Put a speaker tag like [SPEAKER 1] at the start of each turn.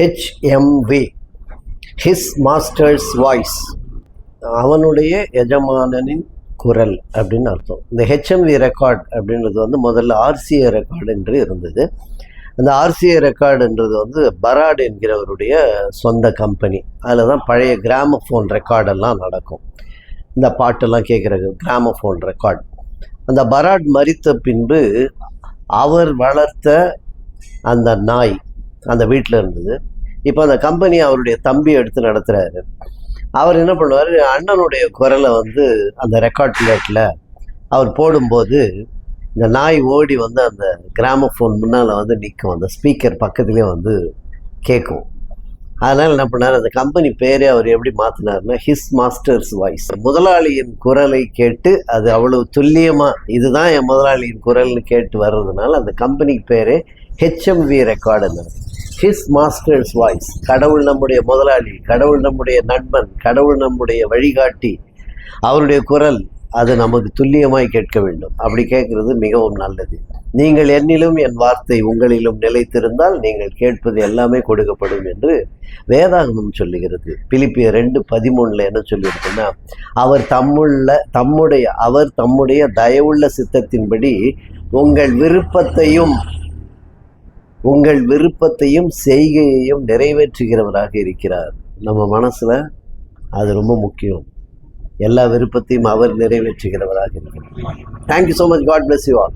[SPEAKER 1] HMV, his master's voice, அவனுடைய எஜமானனின் குரல் அப்படின்னு அர்த்தம். இந்த ஹெச்எம்வி ரெக்கார்ட் அப்படின்றது வந்து முதல்ல RCA ரெக்கார்டு என்று இருந்தது. அந்த RCA ரெக்கார்டுன்றது வந்து பராட் என்கிறவருடைய சொந்த கம்பெனி. அதில் தான் பழைய கிராமஃபோன் ரெக்கார்டெல்லாம் நடக்கும். இந்த பாட்டெல்லாம் கேட்குற கிராமஃபோன் ரெக்கார்டு. அந்த பராட் மரித்த பின்பு அவர் வளர்த்த அந்த நாய் அந்த வீட்டில் இருந்தது. இப்போ அந்த கம்பெனி அவருடைய தம்பி எடுத்து நடத்துகிறாரு. அவர் என்ன பண்ணுவார், அண்ணனுடைய குரலை வந்து அந்த ரெக்கார்ட் பிளேட்டில் அவர் போடும்போது இந்த நாய் ஓடி வந்து அந்த கிராமஃபோன் முன்னால் வந்து நிற்கும், அந்த ஸ்பீக்கர் பக்கத்துலேயே வந்து கேட்கும். அதனால் என்ன பண்ணார், அந்த கம்பெனி பேரே அவர் எப்படி மாற்றினார்னா ஹிஸ் மாஸ்டர்ஸ் வாய்ஸ். முதலாளியின் குரலை கேட்டு அது அவ்வளவு துல்லியமாக இதுதான் என் முதலாளியின் குரல்னு கேட்டு வர்றதுனால அந்த கம்பெனிக்கு பேரே HMV ரெக்கார்டுன்னு. His master's voice. கடவுள் நம்முடைய முதலாளி, கடவுள் நம்முடைய நண்பன், கடவுள் நம்முடைய வழிகாட்டி, அவருடைய குரல் அது நமக்கு துல்லியமாய் கேட்க வேண்டும். அப்படி கேட்கறது மிகவும் நல்லது. நீங்கள் என்னிலும் என் வார்த்தை உங்களிலும் நிலைத்திருந்தால் நீங்கள் கேட்பது எல்லாமே கொடுக்கப்படும் என்று வேதாகமம் சொல்லுகிறது. பிலிப்பியர் 2:13 என்ன சொல்லியிருக்குன்னா, அவர் தம்முடைய தயவுள்ள சித்தத்தின்படி உங்கள் விருப்பத்தையும் செய்கையையும் நிறைவேற்றுகிறவராக இருக்கிறார். நம்ம மனசில் அது ரொம்ப முக்கியம். எல்லா விருப்பத்தையும் அவர் நிறைவேற்றுகிறவராக இருக்கிறார். Thank you so much. God bless you all.